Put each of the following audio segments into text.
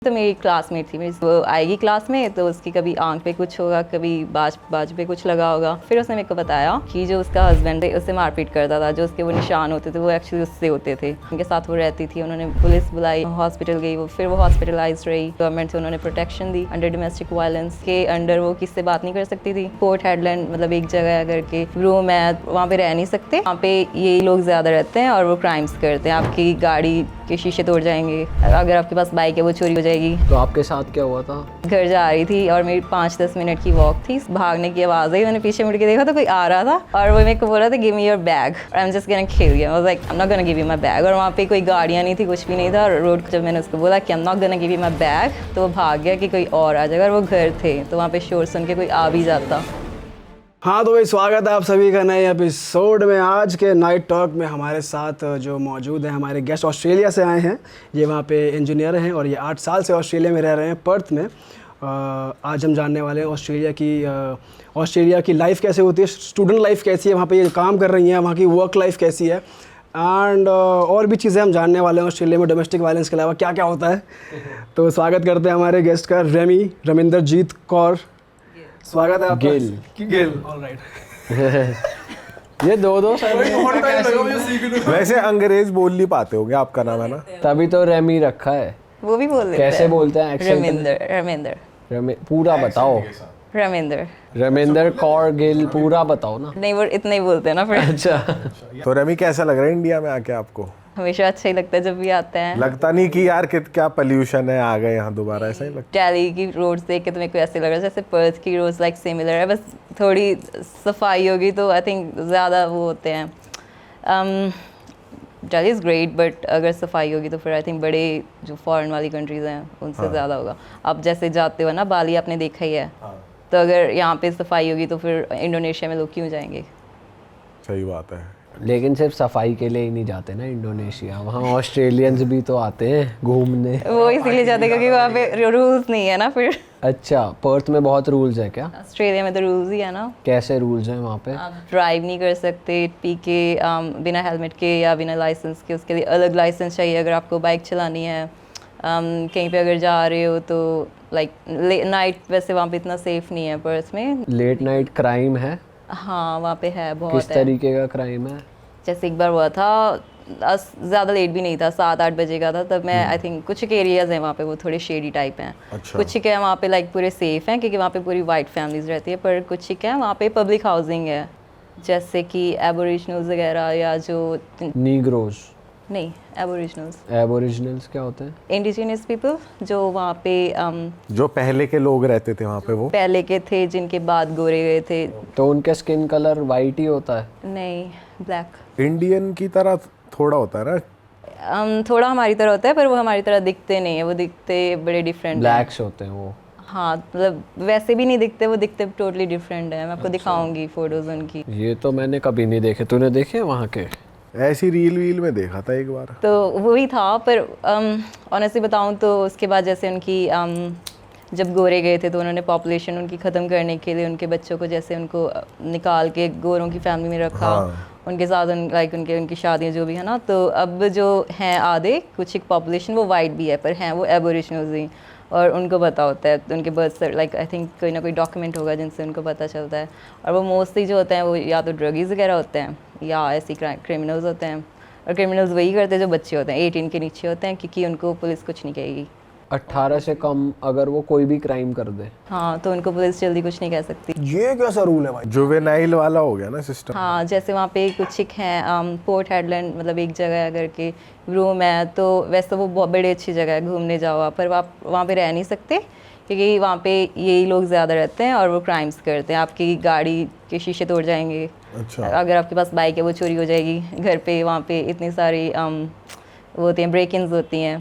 तो मेरी क्लासमेट थी, मेरी वो आएगी क्लास में तो उसकी कभी आंख पे कुछ होगा, कभी बाज पे कुछ लगा होगा। फिर उसने मेरे को बताया कि जो उसका हस्बैंड है उससे मारपीट करता था, जो उसके वो निशान होते थे वो एक्चुअली उससे होते थे। उनके साथ वो रहती थी। उन्होंने पुलिस बुलाई, हॉस्पिटल गई, फिर वो हॉस्पिटलाइज रही। गवर्नमेंट से उन्होंने protection the under domestic violence के अंडर। वो किससे बात नहीं कर सकती थी। पोर्ट हेडलैंड मतलब एक जगह है करके रूम है, वहाँ पे रह नहीं सकते। वहाँ पे ये लोग ज़्यादा रहते हैं और वो क्राइम्स करते हैं। आपकी गाड़ी के शीशे तोड़ जाएंगे, अगर आपके पास बाइक है वो चोरी हो जाएगी। तो आपके साथ क्या हुआ था? घर जा रही थी और मेरी 5-10 मिनट की वॉक थी। भागने की आवाज़ आई, मैंने पीछे मुड़ के देखा तो कोई आ रहा था और वो मेरे को बोल रहा था give me your bag, I am just gonna kill you. I was like I am not gonna give you my bag. और वहाँ पे कोई गाड़ियाँ नहीं थी, कुछ भी नहीं था। और रोड जब मैंने उसको बोला कि I am not gonna give you my bag तो वो भाग गया कि कोई और आ जाएगा। और वो घर थे तो वहाँ पे शोर सुन के कोई आ भी जाता। हाँ तो भाई स्वागत है आप सभी का नए एपिसोड में। आज के नाइट टॉक में हमारे साथ जो मौजूद हैं हमारे गेस्ट ऑस्ट्रेलिया से आए हैं। ये वहाँ पे इंजीनियर हैं और ये 8 साल से ऑस्ट्रेलिया में रह रहे हैं, पर्थ में। आज हम जानने वाले हैं ऑस्ट्रेलिया की लाइफ कैसे होती है, स्टूडेंट लाइफ कैसी है, वहाँ पे ये काम कर रही हैं, वहाँ की वर्क लाइफ कैसी है एंड और भी चीज़ें हम जानने वाले हैं ऑस्ट्रेलिया में डोमेस्टिक वायलेंस के अलावा क्या क्या होता है। तो स्वागत करते हैं हमारे गेस्ट का, रमिंदरजीत कौर। स्वागत है आपका। गिल ऑलराइट। ये दो वैसे अंग्रेज बोल नहीं पाते होगे, आपका नाम है ना, तभी तो रेमी रखा है। वो भी बोल देते कैसे हैं। बोलते हैं accent? रमिंदर पूरा बताओ। रमिंदर कौर गिल पूरा बताओ ना। नहीं, वो इतना ही बोलते हैं ना फिर। अच्छा, तो रेमी कैसा लग रहा है इंडिया में आके आपको? हमेशा अच्छा ही लगता है जब भी आते हैं। लगता नहीं कि यार क्या पोल्यूशन है, आ गए यहाँ दोबारा, ऐसा ही लगता दिल्ली की रोड्स देख के तो मेरे को ऐसे लग रहा है जैसे पर्थ की रोड्स लाइक सिमिलर है, बस थोड़ी सफाई होगी तो आई थिंक ज़्यादा वो होते हैं। दिल्ली इज़ ग्रेट बट अगर सफाई होगी तो फिर आई थिंक बड़े जो फॉरेन वाली कंट्रीज़ हैं उनसे ज़्यादा होगा। आप जैसे जाते हो ना बाली, आपने देखा ही है। तो अगर यहाँ पे सफाई होगी तो फिर इंडोनेशिया में लोग क्यों जाएंगे? सही बात है। लेकिन सिर्फ सफाई के लिए ही नहीं जाते ना इंडोनेशिया, वहाँ ऑस्ट्रेलियंस भी तो आते हैं घूमने। वो इसीलिए जाते हैं क्योंकि वहाँ पे रूल्स नहीं है ना फिर। अच्छा, पर्थ में बहुत रूल्स है क्या? ऑस्ट्रेलिया में तो रूल्स ही है ना। कैसे रूल्स हैं वहाँ पे? आप ड्राइव नहीं कर सकते पी के, बिना हेलमेट के या बिना लाइसेंस के। उसके लिए अलग लाइसेंस चाहिए अगर आपको बाइक चलानी है। कहीं पे अगर जा रहे हो तो लाइक नाइट, वैसे वहाँ पे इतना सेफ नहीं है पर्थ में। लेट नाइट क्राइम है? हाँ वहाँ पे है, बहुत किस तरीके का क्राइम है? जैसे एक बार हुआ था, ज़्यादा लेट भी नहीं था, 7-8 बजे का था तब मैं आई थिंक कुछ एक एरियाज़ हैं वहाँ पे वो थोड़े शेडी टाइप हैं। अच्छा। कुछ एक है वहाँ पे लाइक पूरे सेफ़ हैं क्योंकि वहाँ पे पूरी वाइट फैमिलीज रहती है, पर कुछ एक है वहाँ पे पब्लिक हाउसिंग है जैसे कि एबोरिजिनल्स वगैरह या जो नीग्रोज नहीं, एबोरिजिनल्स। एबोरिजिनल्स क्या होते हैं? इंडिजिनियस पीपल जो वहाँ पे जो पहले के लोग रहते थे वहाँ पे, वो पहले के थे जिनके बाद गोरे गए थे। तो उनका स्किन कलर वाइट ही होता है? नहीं, ब्लैक। इंडियन की तरह थोड़ा होता है ना। थोड़ा हमारी तरह होता है पर वो हमारी तरह दिखते नहीं है, वो दिखते बड़े डिफरेंट। ब्लैक्स होते हैं वो। हाँ मतलब वैसे भी नहीं दिखते, वो दिखते टोटली डिफरेंट है। मैं आपको दिखाऊंगी फोटोज उनकी। ये तो मैंने कभी नहीं देखे, तूने देखे वहाँ के? ऐसी रील में देखा था एक बार। तो वही था, पर ऑनेस्टली बताऊं तो उसके बाद जैसे उनकी जब गोरे गए थे तो उन्होंने पॉपुलेशन उनकी ख़त्म करने के लिए उनके बच्चों को जैसे उनको निकाल के गोरों की फैमिली में रखा। हाँ। उनके साथ लाइक उनकी शादियाँ जो भी है ना, तो अब जो हैं आधे कुछ एक पॉपुलेशन वो वाइट भी है पर हैं वो एबोरिजिनल्स ही, और उनको पता होता है तो उनके बर्थ लाइक आई थिंक कोई ना कोई डॉक्यूमेंट होगा जिनसे उनको पता चलता है। और वो मोस्टली जो होते हैं वो या तो ड्रगीज वगैरह होते हैं या ऐसी क्रिमिनल्स होते हैं। और क्रिमिनल्स वही करते हैं जो बच्चे होते हैं, 18 के नीचे होते हैं, क्योंकि उनको पुलिस कुछ नहीं कहेगी। 18 से कम अगर वो कोई भी क्राइम कर दे हाँ तो उनको पुलिस जल्दी कुछ नहीं कह सकती। ये कैसा रूल है भाई? जुवेनाइल वाला हो गया ना सिस्टम। हाँ जैसे वहाँ पे कुछ एक हैं पोर्ट हेडलैंड मतलब एक जगह है करके रूम है, तो वैसे तो वो बहुत बड़ी अच्छी जगह है, घूमने जाओ आप, पर आप वहाँ पे रह नहीं सकते क्योंकि वहाँ पे यही लोग ज़्यादा रहते हैं और वो क्राइम्स करते हैं। आपकी गाड़ी के शीशे तोड़ जाएंगे। अच्छा। अगर आपके पास बाइक है वो चोरी हो जाएगी। घर पे वहाँ पे इतनी सारी वो होती हैं, ब्रेक इन्स होती हैं,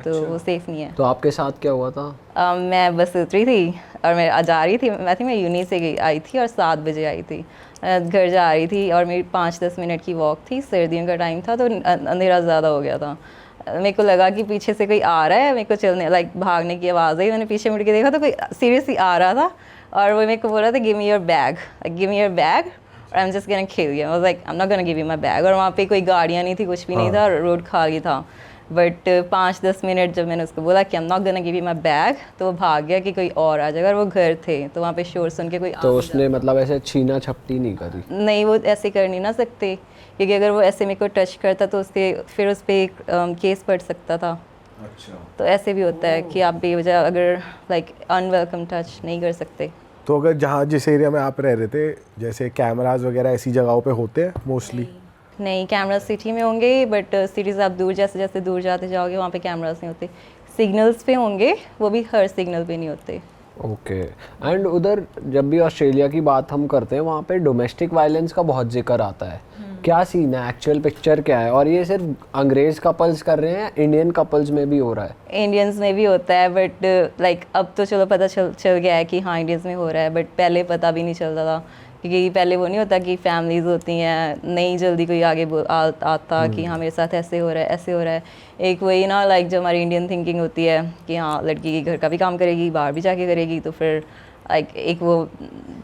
तो वो सेफ़ नहीं है। तो आपके साथ क्या हुआ था? मैं बस उतरी थी और मैं जा रही थी, मैं यूनी से आई थी और 7 बजे आई थी। घर जा रही थी और मेरी 5-10 मिनट की वॉक थी, सर्दियों का टाइम था तो अंधेरा ज़्यादा हो गया था। मेरे को लगा कि पीछे से कोई आ रहा है, मेरे को चलने लाइक भागने की आवाज़ आई। मैंने पीछे मुड़ के देखा तो कोई सीरियसली आ रहा था और वो मेरे को बोल रहा था give me your bag, I am just gonna kill you. I was like I am not gonna give you my bag. और वहाँ पे कोई गाड़ियाँ नहीं थी, कुछ भी नहीं था, रोड खाली था। बट 5-10 मिनट जब मैंने उसको बोला कि I am not gonna give you my bag, तो वो भाग गया कि कोई और आ जाएगा। और वो घर थे तो वहाँ पे शोर सुन के कोई तो उसने मतलब ऐसे छीना झपटी नहीं करी? नहीं, वो ऐसे कर नहीं ना सकते, क्योंकि अगर वो ऐसे मेरे को टच करता तो उसके फिर उस पर केस पड़ सकता था। अच्छा। तो ऐसे भी होता है कि आप बेवजह अगर लाइक अनवेलकम टच नहीं कर सकते। तो अगर जहाँ जिस एरिया में आप रह रहे थे, जैसे कैमरास वगैरह ऐसी जगहों पे होते हैं मोस्टली? नहीं, कैमरा सिटी में होंगे, बट सिटी से आप दूर जैसे जैसे दूर जाते जाओगे वहाँ पे कैमरास नहीं होते। सिग्नल्स पे होंगे, वो भी हर सिग्नल पे नहीं होते। ओके। एंड उधर जब भी ऑस्ट्रेलिया की बात हम करते हैं वहाँ पे डोमेस्टिक वायलेंस का बहुत जिक्र आता है। क्या सीन है, एक्चुअल पिक्चर क्या है? और ये सिर्फ अंग्रेज कपल्स कर रहे हैं या इंडियन कपल्स में भी हो रहा है? इंडियंस में भी होता है, बट लाइक अब तो चलो पता चल गया है कि हाँ इंडियंस में हो रहा है, बट पहले पता भी नहीं चलता था, क्योंकि पहले वो नहीं होता कि फैमिलीज होती हैं, नहीं जल्दी कोई आगे आता कि हाँ मेरे साथ ऐसे हो रहा है ऐसे हो रहा है। एक वही ना लाइक जो हमारी इंडियन थिंकिंग होती है कि हाँ लड़की घर का भी काम करेगी, बाहर भी जाके करेगी, तो फिर लाइक एक वो।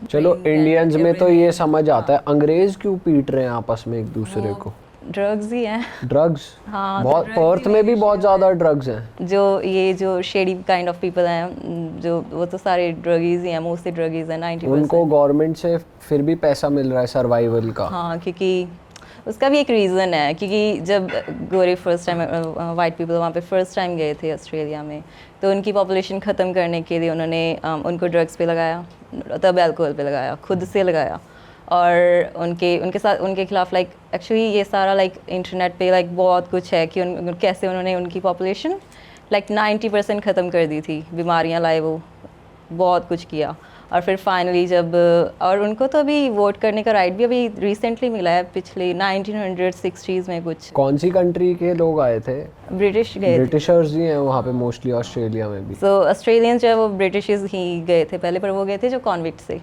चलो इंडियंस में तो ये समझ आता है, अंग्रेज क्यों पीट रहे हैं आपस में एक दूसरे को? ड्रग्स ही हैं। ड्रग्स? हाँ, बहुत पर्थ में भी बहुत ज़्यादा ड्रग्स हैं। जो शेडी काइंड ऑफ पीपल हैं, जो वो तो सारे ड्रगीज ही हैं, मोस्टली ड्रगीज हैं 90%। उनको गवर्नमेंट से फिर भी पैसा मिल रहा है सर्वाइवल का। हाँ, क्योंकि उसका भी एक रीज़न है, क्योंकि जब गोरे फर्स्ट टाइम वाइट पीपल वहाँ पे फर्स्ट टाइम गए थे ऑस्ट्रेलिया में, तो उनकी पॉपुलेशन ख़त्म करने के लिए उन्होंने उनको ड्रग्स पे लगाया, तब अल्कोहल पे लगाया, खुद से लगाया। और उनके खिलाफ लाइक एक्चुअली ये सारा लाइक इंटरनेट पे लाइक बहुत कुछ है कि कैसे उन्होंने उनकी पॉपुलेशन लाइक 90% ख़त्म कर दी थी, बीमारियाँ लाए, वो बहुत कुछ किया। और फिर फाइनली जब और उनको तो अभी वोट करने का राइट भी अभी रिसेंटली मिला है, पिछले 1960s में कुछ। कौन सी कंट्री के लोग आए थे? ब्रिटिश गए थे। ब्रिटिशर्स ही हैं वहाँ पे मोस्टली ऑस्ट्रेलिया में भी। सो ऑस्ट्रेलियंस जो है वो ब्रिटिशर्स ही गए थे पहले, पर वो गए थे जो कॉन्विक्ट से।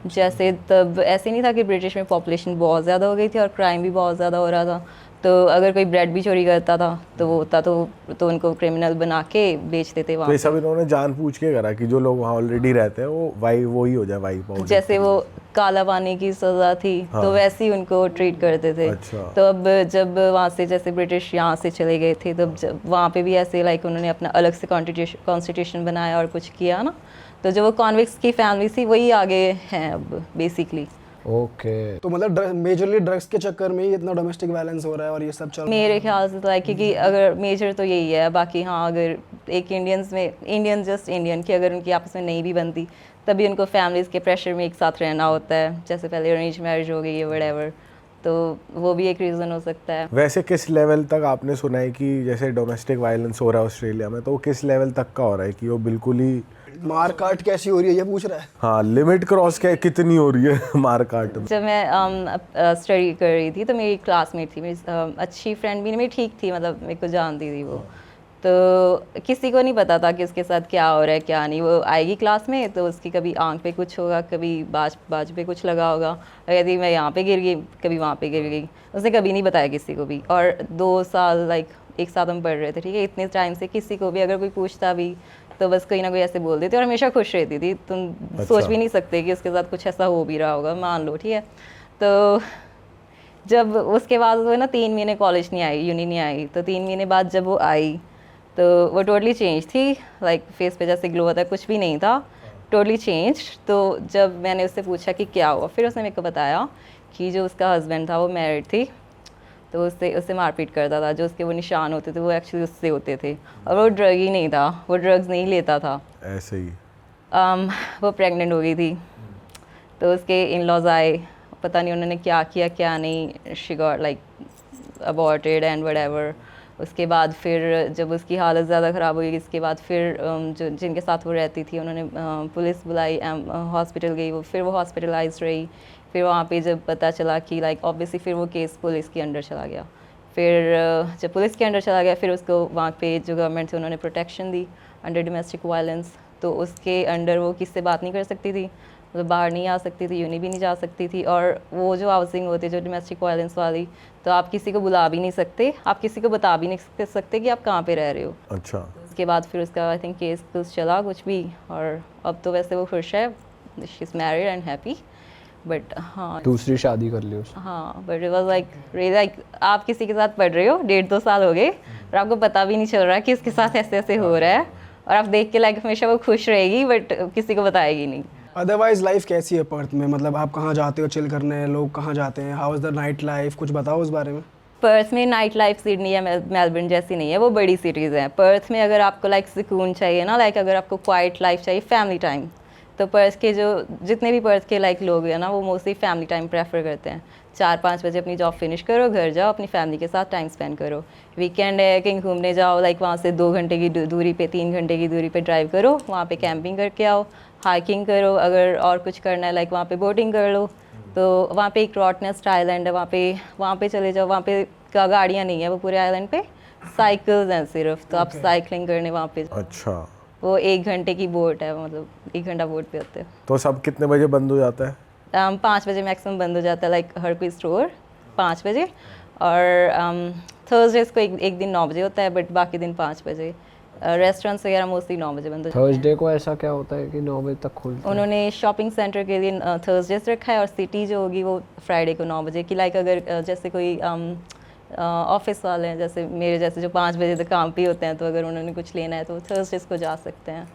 जैसे तब ऐसे नहीं था कि ब्रिटिश में पॉपुलेशन बहुत ज़्यादा हो गई थी और क्राइम भी बहुत ज़्यादा हो रहा था, तो अगर कोई ब्रेड भी चोरी करता था तो वो होता तो उनको क्रिमिनल बना के बेच देते वहाँ। तो ये सब इन्होंने जानबूझ के करा कि जो लोग वहाँ ऑलरेडी रहते हैं वो ही हो जाए वाइप। जैसे वो काला पानी की सज़ा थी, हाँ। तो वैसे ही उनको ट्रीट करते थे। अच्छा। तो अब जब वहाँ से जैसे ब्रिटिश यहाँ से चले गए थे, तब जब वहाँ पे भी ऐसे लाइक उन्होंने अपना अलग से कॉन्स्टिट्यूशन बनाया और कुछ किया ना, तो जो वो कॉन्विक्ट्स की फैमिली थी वही आगे हैं अब बेसिकली। ओके। तो मतलब मेजरली ड्रग्स के चक्कर में ही इतना डोमेस्टिक वायलेंस हो रहा है और ये सब चल रहा है। मेरे ख्याल से तो है, क्योंकि अगर मेजर तो यही है, बाकी हाँ अगर एक इंडियन जस्ट इंडियन की अगर उनकी आपस में नहीं भी बनती, तभी उनको फैमिलीज़ के प्रेशर में एक साथ रहना होता है, जैसे पहले अरेंज मैरिज हो गई है व्हाटएवर, तो वो भी एक रीज़न हो सकता है। वैसे किस लेवल तक आपने सुना है कि जैसे डोमेस्टिक वायलेंस हो रहा है ऑस्ट्रेलिया में, तो वो किस लेवल तक का हो रहा है कि वो बिल्कुल ही मार काट कैसी हो रही है ये पूछ रहा है? हाँ, लिमिट क्रॉस कितनी हो रही है मार काट? जब मैं स्टडी कर रही थी तो मेरी क्लासमेट थी, मेरी अच्छी फ्रेंड भी नहीं, मेरी ठीक थी, मतलब मेरे को जानती थी वो, तो किसी को नहीं पता था कि उसके साथ क्या हो रहा है क्या नहीं। वो आएगी क्लास में तो उसकी कभी आंख पे कुछ होगा, कभी बाज पे कुछ लगा होगा, कहती मैं यहाँ पे गिर गई, कभी वहाँ पे गिर गई, उसने कभी नहीं बताया किसी को भी। और 2 साल लाइक एक साथ हम पढ़ रहे थे, ठीक है, इतने टाइम से किसी को भी अगर कोई पूछता भी तो बस कोई ना कोई ऐसे बोल देते और हमेशा खुश रहती थी। तुम सोच भी नहीं सकते कि उसके साथ कुछ ऐसा हो भी रहा होगा, मान लो, ठीक है। तो जब उसके बाद वो ना 3 महीने कॉलेज नहीं आई, यूनी नहीं आई, तो 3 महीने बाद जब वो आई तो वो टोटली चेंज थी, लाइक फेस पे जैसे ग्लो होता है कुछ भी नहीं था, टोटली चेंज। तो जब मैंने उससे पूछा कि क्या हुआ, फिर उसने मेरे को बताया कि जो उसका हस्बैंड था वो मैरिड थी, तो उससे मारपीट करता था, जो उसके वो निशान होते थे वो एक्चुअली उससे होते थे, और वो ड्रग ही नहीं था, वो ड्रग्स नहीं लेता था, ऐसे ही। वो प्रेग्नेंट हो गई थी, तो उसके इन लॉज आए, पता नहीं उन्होंने क्या किया क्या नहीं, she got like aborted and whatever. उसके बाद फिर जब उसकी हालत ज़्यादा ख़राब हुई, इसके बाद फिर जो जिनके साथ वो रहती थी उन्होंने पुलिस बुलाई, हॉस्पिटल गई, फिर वो हॉस्पिटलाइज रही। फिर वहाँ पे जब पता चला कि लाइक ऑब्वियसली फिर वो केस पुलिस के अंडर चला गया। फिर जब पुलिस के अंडर चला गया फिर उसको वहाँ पे जो गवर्नमेंट से उन्होंने protection the under domestic violence, तो उसके अंडर वो किससे बात नहीं कर सकती थी, मतलब बाहर नहीं आ सकती थी, यूनी भी नहीं जा सकती थी। और वो जो हाउसिंग होती है जो डोमेस्टिक वायलेंस वाली, तो आप किसी को बुला भी नहीं सकते, आप किसी को बता भी नहीं सकते कि आप कहाँ पे रह रहे हो। अच्छा। उसके बाद फिर उसका आई थिंक केस कुछ चला कुछ भी, और अब तो वैसे वो खुश है, she is married and happy. But हाँ, दूसरी शादी कर ली उसने। हाँ, but it was like really like आप किसी के साथ पढ़ रहे हो 1.5-2 साल हो गए, और आपको पता भी नहीं चल रहा कि उसके साथ ऐसे ऐसे हो रहा है, और आप देख के लाइक हमेशा वो खुश रहेगी बट किसी को बताएगी नहीं। अदरवाइज लाइफ कैसी है पर्थ में, मतलब आप कहाँ जाते हो चिल करने, लोग कहाँ जाते हैं, how is the night life, कुछ बताओ उस बारे में। पर्थ में नाइट लाइफ सिडनी या मेलबर्न जैसी नहीं है, वो बड़ी सिटीज़ हैं। पर्थ में अगर आपको लाइक सुकून चाहिए ना, लाइक अगर आपको क्वाइट लाइफ चाहिए, फैमिली टाइम, तो पर्थ के जो जितने भी पर्थ के लाइक लोग हैं ना, वो मोस्टली फैमिली टाइम प्रेफर करते हैं। 4-5 बजे अपनी जॉब फिनिश करो, घर जाओ, अपनी फैमिली के साथ टाइम स्पेंड करो। वीकेंड है कहीं घूमने जाओ, लाइक वहाँ से 2 घंटे की दूरी पे, 3 घंटे की दूरी पे ड्राइव करो, वहाँ पे कैंपिंग करके आओ, हाइकिंग करो, अगर और कुछ करना है लाइक वहाँ पे बोटिंग कर लो। तो वहाँ पे एक रॉटनेस्ट आइलैंड है, वहाँ पे चले जाओ। वहाँ पे का गाड़ियाँ नहीं है, वो पूरे आइलैंड पे साइकिल्स हैं सिर्फ, तो आप साइकिलिंग करने वहाँ पे। अच्छा, वो 1 घंटे की बोट है, मतलब 1 घंटा बोट पे होते हैं। तो सब कितने बजे बंद हो जाता है? 5 बजे मैक्सिमम बंद हो जाता है, लाइक हर कोई स्टोर 5 बजे। और थर्सडेज को एक दिन 9 बजे होता है, बट बाकी दिन 5 बजे। रेस्टोरेंट्स वगैरह मोस्टली 9 बजे बंद हो जाते हैं। थर्सडे को ऐसा क्या होता है कि 9 बजे तक खुलता है? उन्होंने शॉपिंग सेंटर के लिए थर्सडेज रखा है, और सिटी जो होगी वो फ्राइडे को 9 बजे की। लाइक अगर जैसे कोई ऑफिस वाले हैं, जैसे मेरे जैसे जो 5 बजे तक काम पे होते हैं, तो अगर उन्होंने कुछ लेना है तो थर्सडेज को जा सकते हैं।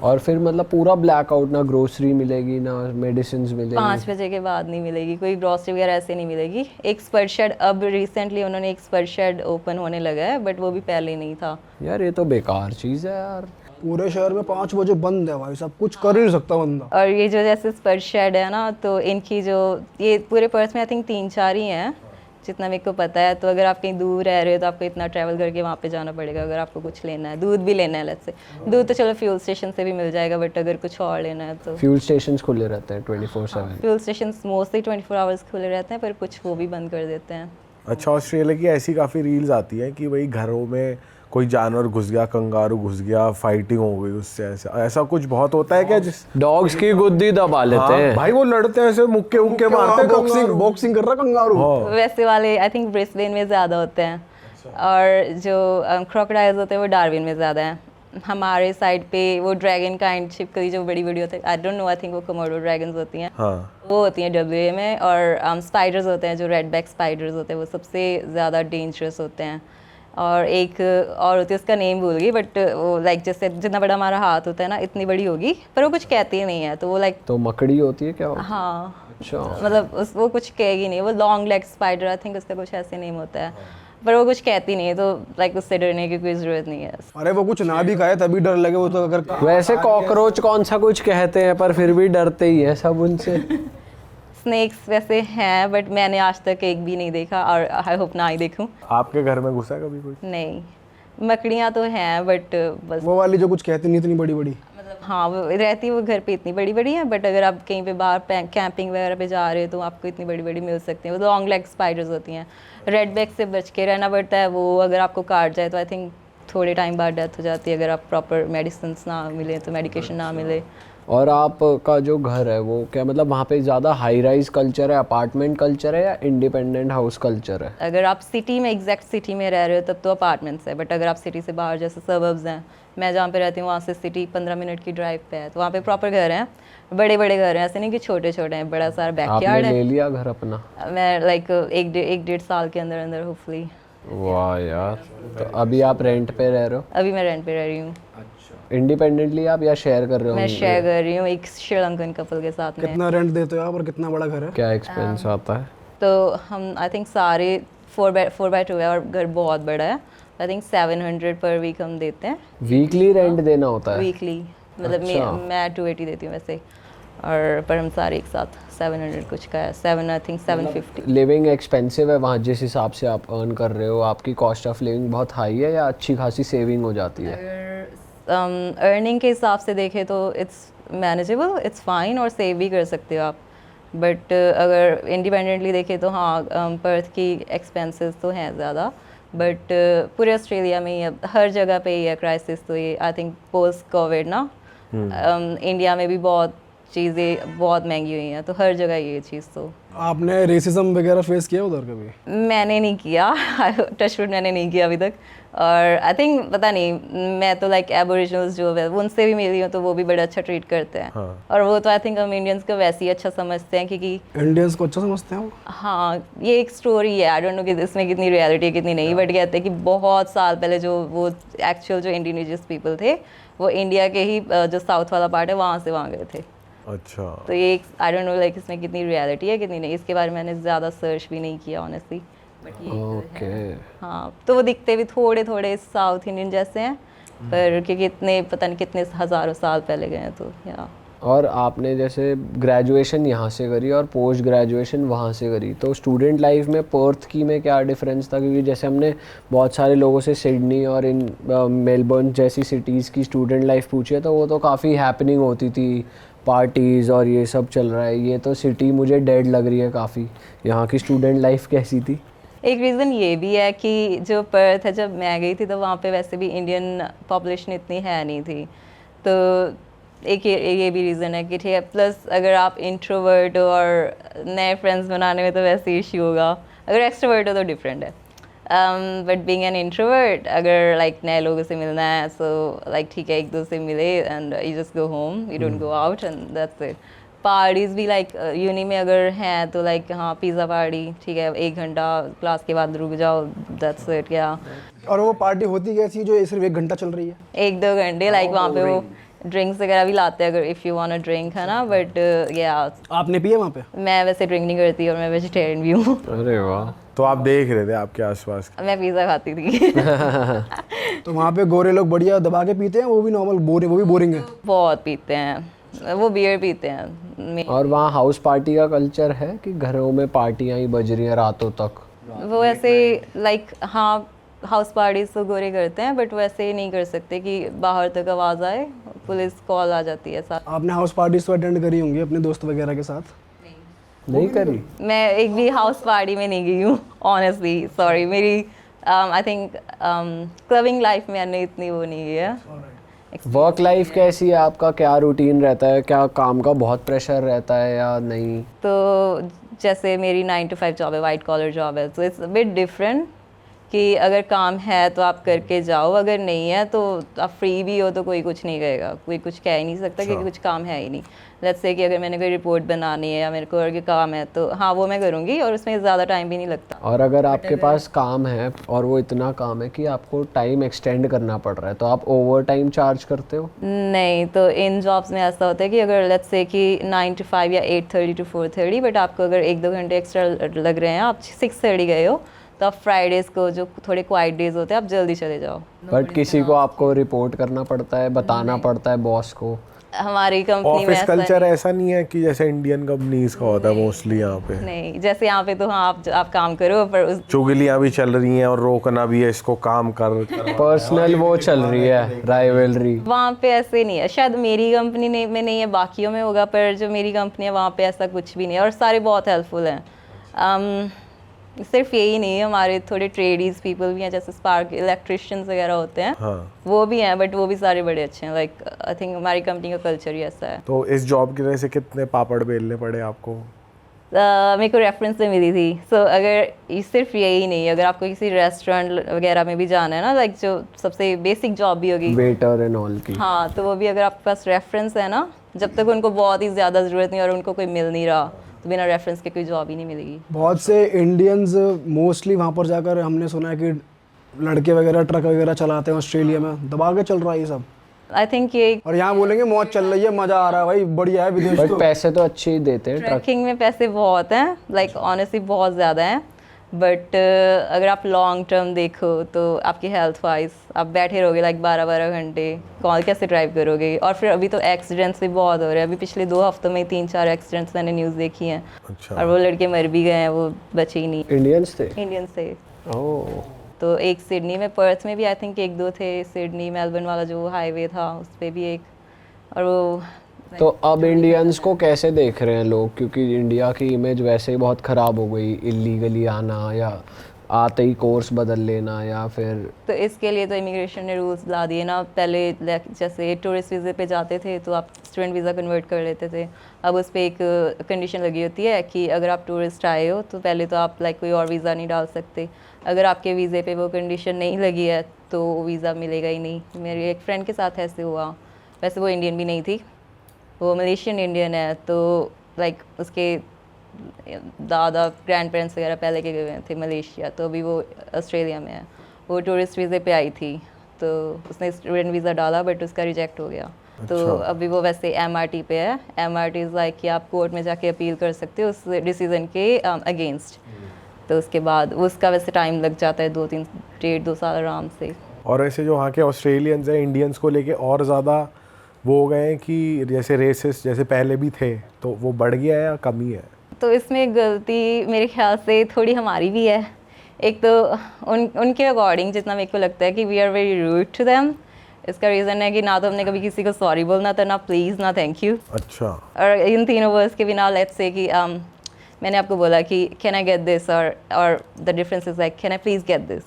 और फिर मतलब पूरा ब्लैकआउट, ना ग्रोसरी मिलेगी ना मेडिसिन मिलेगी? 5 बजे के बाद नहीं मिलेगी, कोई ग्रॉसरी वगैरह ऐसे नहीं मिलेगी। एक स्पर्ट शेड, अब रिसेंटली उन्होंने एक स्पर्ट शेड ओपन होने लगा है, बट वो भी पहले नहीं था। यार ये तो बेकार चीज़ है यार। पूरे शहर में 5 बजे बंद है भाई, सब कुछ कर ही नहीं सकता बंदा। और ये जो जैसे स्पर्ट शेड है ना, तो इनकी जो ये पूरे पर्थ में आई थिंक 3-4 ही हैं जितना मेरे को पता है। तो अगर आप कहीं दूर रह रहे हो तो आपको इतना ट्रैवल करके वहाँ पे जाना पड़ेगा। अगर आपको कुछ लेना है, दूध भी लेना है, लेट्स से दूध तो चलो फ्यूल स्टेशन से भी मिल जाएगा, बट अगर कुछ और लेना है तो फ्यूल स्टेशंस खुले रहते हैं 24/7? फ्यूल स्टेशन मोस्टली 24 आवर्स खुले रहते हैं, पर कुछ वो भी बंद कर देते हैं। अच्छा, ऑस्ट्रेलिया की ऐसी काफ़ी रील्स आती हैं कि भाई घरों में कोई जानवर घुस गया, कंगारू घुस गया, फाइटिंग हो गई उससे, ऐसा ऐसा कुछ बहुत होता है क्या? जिस डॉग्स की गुद्दी दबा लेते हैं। भाई वो लड़ते हैं ऐसे, मुक्के मुक्के मारते हैं, बॉक्सिंग कर रहा कंगारू। वैसे वाले आई थिंक ब्रिस्बेन में ज़्यादा होते हैं, और जो क्रोकोडाइल्स होते हैं वो डार्विन में ज़्यादा हैं। हमारे साइड पे वो ड्रैगन काइंड छिपकली जो बड़ी बड़ी होती है, I don't know, I think वो कोमोडो ड्रैगन्स होती हैं, वो होती हैं WA में। और स्पाइडर्स होते हैं, जो रेड बैक स्पाइडर्स होते हैं, वो सबसे ज़्यादा डेंजरस होते हैं। और एक और होती है, उसका नेम भूल गई, बट वो लाइक जैसे जितना बड़ा हमारा हाथ होता है ना, इतनी बड़ी होगी, पर वो कुछ कहती नहीं है, तो वो लाइक। तो मकड़ी होती है क्या? हाँ, अच्छा, मतलब वो कुछ कहेगी नहीं, वो long leg spider, I think उसका कुछ ऐसे नेम होता है, पर वो कुछ कहती नहीं है, तो लाइक उससे डरने की कोई ज़रूरत नहीं है। अरे वो कुछ ना भी खाए तभी डर लगे, वो तो अगर वैसे कॉकरोच कौन सा कुछ कहते हैं, पर फिर भी डरते ही है सब उनसे। स्नेक्स वैसे हैं, बट मैंने आज तक एक भी नहीं देखा, और आई होप ना ही देखूं। आपके घर में घुसा कभी कोई? नहीं, मकड़ियाँ तो हैं, बट बस वो वाली जो कुछ कहती नहीं इतनी बड़ी बड़ी। मतलब हाँ, वो रहती वो घर पे इतनी बड़ी बड़ी है, बट अगर आप कहीं पे बाहर कैंपिंग वगैरह पे जा रहे हो तो आपको इतनी बड़ी बड़ी मिल सकती हैं। वो लॉन्ग लेग स्पाइडर्स होती हैं। रेड बैक से बच के रहना पड़ता है, वो अगर आपको काट जाए तो आई थिंक थोड़े टाइम बाद डेथ हो जाती है, अगर आप प्रॉपर मेडिसिन ना मिले, तो मेडिकेशन ना मिले। और आपका जो घर है वो क्या मतलब वहाँ पे ज़्यादा हाई राइज कल्चर है, अपार्टमेंट कल्चर है, या इंडिपेंडेंट हाउस कल्चर है? अगर आप सिटी में, एग्जैक्ट सिटी में रह रहे हो तब तो अपार्टमेंट्स है, बट अगर आप सिटी से बाहर, जैसे सबर्ब्स हैं, मैं जहाँ पे रहती हूँ वहाँ से सिटी 15 मिनट की ड्राइव पे है, तो वहाँ पे प्रॉपर घर हैं, बड़े बड़े घर हैं, ऐसे नहीं कि छोटे छोटे हैं, बड़ा सारा बैकयार्ड है। ले लिया घर अपना? मैं लाइक 1-1.5 साल के अंदर अंदर होपफुली। वाह यार, तो अभी आप रेंट पे रह रहे हो? अभी मैं रेंट पे रह रही हूँ। इंडिपेंडेंटली आप, या शेयर कर रहे हो? मैं शेयर कर रही हूँ एक श्रीलंकन कपल के साथ में। कितना रेंट देते हो आप और कितना बड़ा घर है? क्या एक्सपेंस आता है? तो हम आई थिंक सारे 4x2 है, और घर बहुत बड़ा है। आई थिंक 700 पर वीक हम देते हैं। वीकली रेंट देना होता है? वीकली, मतलब अच्छा। मैं 280 देती हूँ वैसे, और पर हम सारे एक साथ 700 कुछ का है, 7 आई थिंक 750। लिविंग एक्सपेंसिव है वहाँ जिस हिसाब से आप अर्न कर रहे हो? आपकी कॉस्ट ऑफ लिविंग बहुत हाई है, या अच्छी खासी सेविंग हो जाती है? अगर अर्निंग के हिसाब से देखें तो इट्स मैनेजेबल, इट्स फाइन, और सेव भी कर सकते हो आप। बट अगर इंडिपेंडेंटली देखें तो हाँ, पर्थ की एक्सपेंसेस तो हैं ज़्यादा, बट पूरे ऑस्ट्रेलिया में ही अब हर जगह पे ही है क्राइसिस। तो ये आई थिंक पोस्ट कोविड ना, इंडिया में भी बहुत चीज़ें बहुत महंगी हुई हैं, तो हर जगह ये चीज़ तो आपने रेसिज्म वगैरह फेस किया उधर कभी? मैंने नहीं किया टचवुड मैंने नहीं किया अभी तक। और आई थिंक पता नहीं, मैं तो लाइक एबोरिजिनल्स जो है उनसे भी मिली हूँ तो वो भी बड़ा अच्छा ट्रीट करते हैं। हाँ। और वो तो आई थिंक हम इंडियंस को वैसे ही अच्छा समझते हैं क्योंकि इंडियंस को अच्छा समझते हैं वो? हाँ, ये एक स्टोरी है, आई डोंट नो कि इसमें कितनी रियलिटी है कितनी नहीं, बट कहते हैं कि बहुत साल पहले जो वो एक्चुअल जो इंडिजिनियस पीपल थे वो इंडिया के ही जो साउथ वाला पार्ट है वहाँ से वहाँ गए थे। अच्छा। तो ये एक आई डोंट नो लाइक इसमें कितनी रियलिटी है कितनी नहीं, इसके बारे में मैंने ज़्यादा सर्च भी नहीं किया ऑनेस्टली, बट ये ओके। हाँ, तो वो दिखते भी थोड़े थोड़े साउथ इंडियन जैसे हैं, पर क्योंकि इतने पता नहीं कितने हज़ारों साल पहले गए हैं तो या। और आपने जैसे ग्रेजुएशन यहाँ से करी और पोस्ट ग्रेजुएशन वहाँ से करी, तो स्टूडेंट लाइफ में पर्थ की में क्या डिफरेंस था? क्योंकि जैसे हमने बहुत सारे लोगों से सिडनी और इन मेलबर्न जैसी सिटीज़ की स्टूडेंट लाइफ पूछी है तो वो तो काफ़ी हैपनिंग होती थी, पार्टीज़ और ये सब चल रहा है। ये तो सिटी मुझे डेड लग रही है काफ़ी। यहाँ की स्टूडेंट लाइफ कैसी थी? एक रीज़न ये भी है कि जो पर्थ है, जब मैं गई थी तो वहाँ पे वैसे भी इंडियन पॉपुलेशन इतनी है नहीं थी, तो एक ये भी रीज़न है कि ठीक है। प्लस अगर आप इंट्रोवर्ट हो और नए फ्रेंड्स बनाने में तो वैसे इश्यू होगा, अगर एक्सट्रोवर्ट हो तो डिफरेंट है। बट बीइंग एन इंट्रोवर्ट, अगर लाइक नए लोगों से मिलना है सो लाइक ठीक है, एक दो से मिले and you just go home, you don't go out and that's it. Parties भी लाइक यूनी में अगर हैं तो लाइक हाँ पिज़्ज़ा पार्टी, ठीक है, 1 घंटा क्लास के बाद रुक जाओ, दैट्स इट। या और वो पार्टी होती कैसी जो सिर्फ 1 घंटा चल रही है? 1-2 घंटे, लाइक वहाँ पे वो ड्रिंक्स वगैरह भी लाते हैं अगर if you want a drink, है ना, बट या आपने पिए वहाँ पे? मैं वैसे ड्रिंक नहीं करती और मैं वेजिटेरियन भी हूँ। अरे वाह। तो आप देख रहे थे आपके आसपास? मैं पिज़्ज़ा खाती थी। तो वहाँ पे गोरे लोग बढ़िया दबा के पीते हैं, वो भी नॉर्मल बोरिंग, वो भी बोरिंग है? बहुत पीते हैं, वो बियर पीते हैं। और वहाँ हाउस पार्टी का कल्चर है कि घरों में पार्टियाँ ही बज रही हैं रातों तक? वो ऐसे लाइक हाँ हाउस पार्टीज तो गोरे करते हैं, बट वैसे नहीं कर सकते कि बाहर तक आवाज़ आए, पुलिस कॉल आ जाती है साथ। आपने हाउस पार्टीज तो अटेंड करी होंगी अपने दोस्त वगैरह के साथ? नहीं करी? मैं एक भी हाउस पार्टी में नहीं गई हूँ ऑनेस्टली, सॉरी। मेरी आई थिंक क्लबिंग लाइफ में मैंने इतनी वो नहीं की है। वर्क लाइफ कैसी है आपका? क्या रूटीन रहता है? क्या काम का बहुत प्रेशर रहता है या नहीं? तो जैसे मेरी 9 to 5 जॉब है, वाइट कॉलर जॉब है, तो इट्स अ बिट डिफरेंट कि अगर काम है तो आप करके जाओ, अगर नहीं है तो आप फ्री भी हो तो कोई कुछ नहीं कहेगा, कोई कुछ कह ही नहीं सकता क्योंकि कुछ काम है ही नहीं। लेट्स से कि अगर मैंने कोई रिपोर्ट बनानी है या मेरे को और कोई काम है तो हाँ वो मैं करूँगी और उसमें ज़्यादा टाइम भी नहीं लगता। और अगर आपके पास काम है और वो इतना काम है कि आपको टाइम एक्सटेंड करना पड़ रहा है तो आप ओवर टाइम चार्ज करते हो? नहीं, तो इन जॉब्स में ऐसा होता है कि अगर लेट्स से कि 9 to 5 या 8:30 to 4:30, बट आपको अगर 1-2 घंटे एक्स्ट्रा लग रहे हैं, आप 6:30 गए हो तो आप फ्राइडेज़ को जो थोड़े क्वाइट डेज होते हैं आप जल्दी चले जाओ। बट किसी को आपको रिपोर्ट करना पड़ता है, बताना पड़ता है बॉस को? हमारी कंपनी में ऑफिस ऐसा कल्चर ऐसा नहीं है कि जैसे इंडियन कंपनीज का होता है मोस्टली यहाँ पे? नहीं, जैसे यहाँ पे तो हाँ आप काम करो, पर उस चुगलियाँ भी चल रही हैं और रोकना भी है, इसको काम कर पर्सनल वो चल रही है, राइवलरी। वहाँ पे ऐसे नहीं है। शायद मेरी कंपनी में नहीं है, बाकियों में होगा, पर जो मेरी कंपनी है वहाँ पे ऐसा कुछ भी नहीं है और सारे बहुत हेल्पफुल हैं। सिर्फ यही नहीं है, हमारे थोड़े ट्रेडीज पीपल भी हैं, जैसे स्पार्क इलेक्ट्रिशियंस वगैरह होते हैं, हाँ। वो भी हैं, बट वो भी सारे बड़े अच्छे हैं। लाइक आई थिंक हमारी कंपनी का कल्चर ही ऐसा है। तो इस जॉब की वजह से कितने पापड़ बेलने पड़े आपको? मेरे को रेफरेंस से मिली थी। सो अगर सिर्फ यही नहीं, अगर आपको किसी रेस्टोरेंट वगैरह में भी जाना है ना, लाइक जो सबसे बेसिक जॉब भी होगी, वेटर एंड ऑल की, हाँ, तो वो भी अगर आपके पास रेफरेंस है ना, जब तक उनको बहुत ही ज़्यादा ज़रूरत नहीं और उनको कोई मिल नहीं रहा तो बिना रेफरेंस के कोई जॉब ही नहीं मिलेगी। बहुत से इंडियंस मोस्टली वहाँ पर जाकर हमने सुना है कि लड़के वगैरह ट्रक वगैरह चलाते हैं ऑस्ट्रेलिया में, दबा के चल रहा है ये सब। आई थिंक ये और यहाँ बोलेंगे मौज चल रही है, मज़ा आ रहा है भाई, बढ़िया है विदेश बट तो। पैसे तो अच्छे ही देते हैं ट्रक। ट्रैकिंग में पैसे बहुत हैं, लाइक ऑनेस्टली बहुत ज़्यादा हैं, बट अगर आप लॉन्ग टर्म देखो तो आपकी हेल्थ वाइज आप बैठे रहोगे लाइक 12-12 घंटे, कॉल कैसे ड्राइव करोगे? और फिर अभी तो एक्सीडेंट्स भी बहुत हो रहे हैं। अभी पिछले 2 हफ्तों में 3-4 एक्सीडेंट्स मैंने न्यूज़ देखी हैं। अच्छा। और वो लड़के मर भी गए हैं, वो बचे ही नहीं, इंडियंस थे? इंडियन से। ओह। तो एक सिडनी में, पर्थ में भी आई थिंक 1-2 थे, सिडनी मेलबर्न वाला जो हाईवे था उस पर भी एक। और वो तो अब इंडियंस को कैसे देख रहे हैं लोग? क्योंकि इंडिया की इमेज वैसे ही बहुत ख़राब हो गई, इलीगली आना या आते ही कोर्स बदल लेना या फिर? तो इसके लिए तो इमिग्रेशन ने रूल्स ला दिए ना, पहले जैसे टूरिस्ट वीज़े पे जाते थे तो आप स्टूडेंट वीज़ा कन्वर्ट कर लेते थे। अब उस पर एक कंडीशन लगी होती है कि अगर आप टूरिस्ट आए हो तो पहले तो आप लाइक कोई और वीज़ा नहीं डाल सकते। अगर आपके वीज़े पे वो कंडीशन नहीं लगी है तो वीज़ा मिलेगा ही नहीं। मेरे एक फ्रेंड के साथ ऐसे हुआ, वैसे वो इंडियन भी नहीं थी, वो मलेशियन इंडियन है, तो लाइक उसके दादा ग्रैंड पेरेंट्स वगैरह पहले के गए थे मलेशिया, तो अभी वो ऑस्ट्रेलिया में है। वो टूरिस्ट वीज़े पे आई थी तो उसने स्टूडेंट वीज़ा डाला बट उसका रिजेक्ट हो गया। तो अभी वो वैसे MRT पे है। MRT इज़ लाइक कि आप कोर्ट में जाके अपील कर सकते हो उस डिसीज़न के अगेंस्ट। तो उसके बाद उसका वैसे टाइम लग जाता है 2 साल आराम से। और ऐसे जो वहाँ के ऑस्ट्रेलियंस हैं इंडियंस को लेके और ज़्यादा वो हो गए हैं कि जैसे रेसिस्ट जैसे पहले भी थे, तो वो बढ़ गया है या कमी है? तो इसमें गलती मेरे ख्याल से थोड़ी हमारी भी है। एक तो उनके अकॉर्डिंग जितना मेरे को लगता है कि we are very rude to them. इसका रीज़न है कि ना तो हमने कभी किसी को सॉरी बोलना था, ना प्लीज़, ना थैंक यू। अच्छा। और इन तीनों वर्ड्स के बिना लेट्स से कि मैंने आपको बोला कि कैन आई गेट दिस, और the difference is like can I please get this.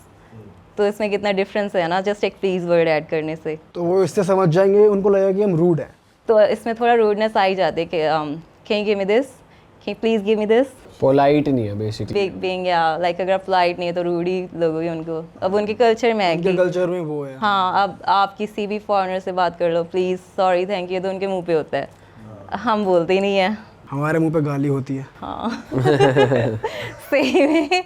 तो इसमें कितना डिफरेंस है ना, जस्ट एक प्लीज़ वर्ड ऐड करने से। तो वो इससे समझ जाएंगे, उनको लगेगा कि हम रूड हैं। तो इसमें थोड़ा रूडनेस आ ही जाती है कि can you give me this, can please give me this. Polite नहीं है बेसिकली। बीइंग या लाइक अगर पोलाइट नहीं है तो रूड ही लोगोगे उनको। अब उनके कल्चर में है उनके कि कल्चर में वो है। हाँ, अब आप किसी भी फॉरेनर से बात कर लो, प्लीज़, सॉरी, थैंक यू, तो उनके मुंह पे होता है, हम बोलते ही नहीं है। हमारे मुंह पे गाली होती है। हाँ सही में।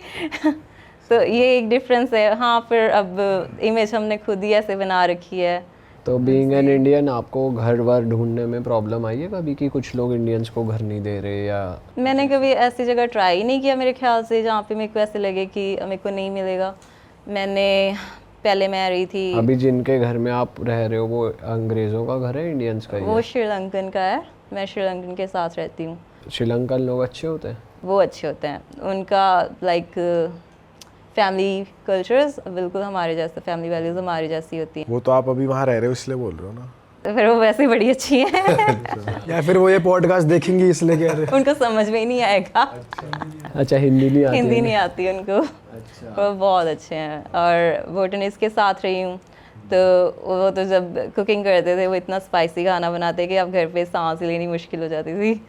तो ये एक डिफरेंस है। हाँ, फिर अब इमेज हमने खुद ही ऐसे बना रखी है। तो बीइंग एन इंडियन आपको घर वर ढूंढने में प्रॉब्लम आई है कभी कि कुछ लोग इंडियंस को घर नहीं दे रहे? या मैंने कभी ऐसी जगह ट्राई नहीं किया मेरे ख्याल से जहाँ पे मेरे को ऐसे लगे कि मेरे को नहीं मिलेगा। मैंने पहले मैं रही थी, अभी जिनके घर में आप रह रहे हो वो अंग्रेज़ों का घर है, इंडियंस का ही वो है? श्रीलंकन का है। मैं श्रीलंकन के साथ रहती हूँ। श्रीलंकन लोग अच्छे होते हैं? वो अच्छे होते हैं। उनका लाइक फैमिली कल्चर्स बिल्कुल हमारे जैसे, फैमिली वैल्यूज़ हमारी जैसी होती हैं। वो तो आप अभी वहाँ रह रहे हो इसलिए बोल रहे हो ना? तो फिर वो वैसे ही बड़ी अच्छी है। या फिर वो ये पॉडकास्ट देखेंगी इसलिए कह रहे हैं। उनको समझ में ही नहीं आएगा। अच्छा, हिंदी नहीं आती? हिंदी नहीं आती उनको। वो बहुत अच्छे हैं। और बोटनिस्ट के साथ रही हूँ तो वो तो जब कुकिंग करते थे वो इतना स्पाइसी खाना बनाते कि अब घर पे सांस लेनी मुश्किल हो जाती थी।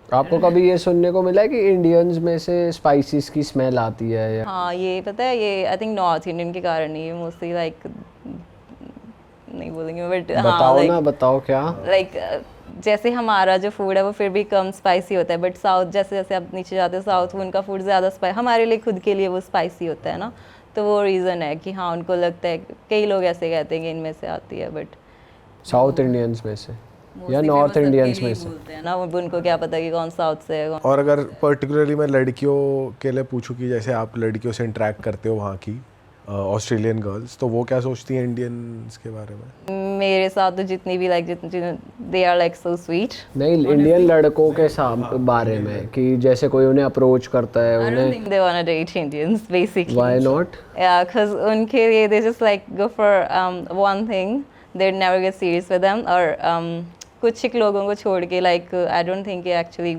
आपको कभी ये सुनने को मिला है कि इंडियंस में से स्पाइसेस की स्मेल आती है या? हाँ, ये पता है, ये आई थिंक नॉर्थ इंडियन के कारण ही है मोस्टली। लाइक नहीं बोलेंगे बट हाँ, बताओ ना, बताओ क्या। लाइक जैसे हमारा जो फूड है वो फिर भी कम स्पाइसी होता है, बट साउथ जैसे जैसे आप नीचे जाते हो साउथ, उनका फूड ज़्यादा स्पाइसी, हमारे लिए खुद के लिए वो स्पाइसी होता है ना। तो वो रीज़न है कि हाँ, उनको लगता है, कई लोग ऐसे कहते हैं कि इनमें से आती है, बट साउथ इंडियंस में से या नॉर्थ इंडियंस में से बोलते हैं ना, उनको क्या पता कि कौन साउथ से है कौन। और अगर पर्टिकुलरली मैं लड़कियों के लिए पूछूं कि जैसे आप लड़कियों से इंटरेक्ट करते हो वहाँ की ऑस्ट्रेलियन गर्ल्स, तो वो क्या सोचती हैं इंडियंस के बारे में? मेरे साथ तो जितनी भी like they are like so sweet. नहीं, इंडियन लड़कों के बारे में कि जैसे कोई उन्हें अप्रोच करता है, उन्हें They wanna date Indians basically. Why not? Yeah, because उनके लिए they just like go for one thing, they never get serious with them। और कुछ एक लोगों को छोड़ के like I don't think actually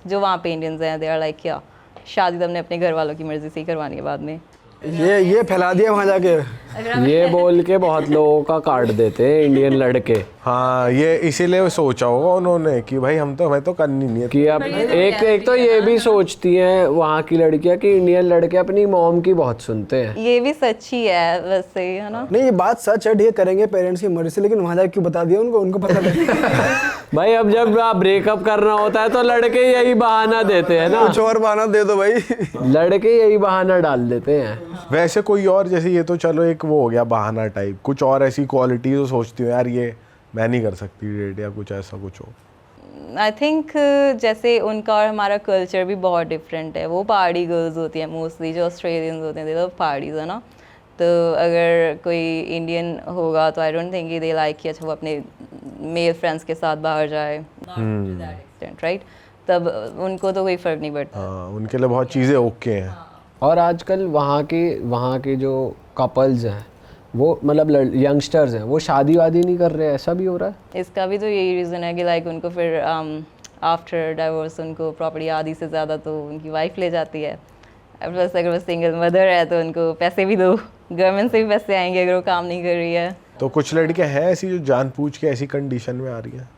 जो वहाँ पे इंडियंस हैं दे आर लाइक क्या, शादी तो हमने अपने घर वालों की मर्जी से ही करवानी है बाद में। ये फैला दिया वहाँ जाके। ये बोल के बहुत लोगों का काट देते हैं इंडियन लड़के हाँ, ये इसीलिए सोचा होगा उन्होंने कि भाई हमें तो करनी नहीं है। कि अब एक तो ये भी सोचती हैं वहाँ की लड़कियाँ कि इंडियन लड़के अपनी मॉम की बहुत सुनते हैं। ये भी सच ही है वैसे, है ना। नहीं, ये बात सच है, ये करेंगे पेरेंट्स की मर्जी से, लेकिन वहाँ जाके क्यों बता दिया उनको पता नहीं। भाई अब जब ब्रेकअप करना होता है तो लड़के यही बहाना देते हैं ना। कुछ और बहाना दे दो भाई। लड़के यही बहाना डाल देते हैं। वैसे कोई और, जैसे ये तो चलो एक वो हो गया बहाना टाइप, कुछ और ऐसी क्वालिटी तो सोचती हो यार ये मैं नहीं कर सकती डेट, या कुछ ऐसा कुछ हो? आई थिंक जैसे उनका और हमारा कल्चर भी बहुत डिफरेंट है। वो पहाड़ी गर्ल्स होती हैं मोस्टली, जो ऑस्ट्रेलियंस होते हैं, दे लव पार्टीज, है ना। तो अगर कोई इंडियन होगा तो I don't think they like कि अच्छा वो अपने मेल फ्रेंड्स के साथ बाहर जाए, राइट। तब उनको तो कोई फ़र्क नहीं पड़ता। हाँ, उनके लिए बहुत चीज़ें ओके हैं। और आजकल वहाँ के जो कपल्स हैं वो मतलब यंगस्टर्स हैं वो शादी वादी नहीं कर रहे, ऐसा भी हो रहा है? इसका भी तो यही रीज़न है कि लाइक उनको फिर आफ्टर डाइवोर्स उनको प्रॉपर्टी आधी से ज़्यादा तो उनकी वाइफ ले जाती है। प्लस अगर वो सिंगल मदर है तो उनको पैसे भी दो, गवर्नमेंट से भी पैसे आएंगे अगर वो काम नहीं कर रही है। तो कुछ लड़कियां हैं ऐसी जो जानबूझ के ऐसी कंडीशन में आ रही हैं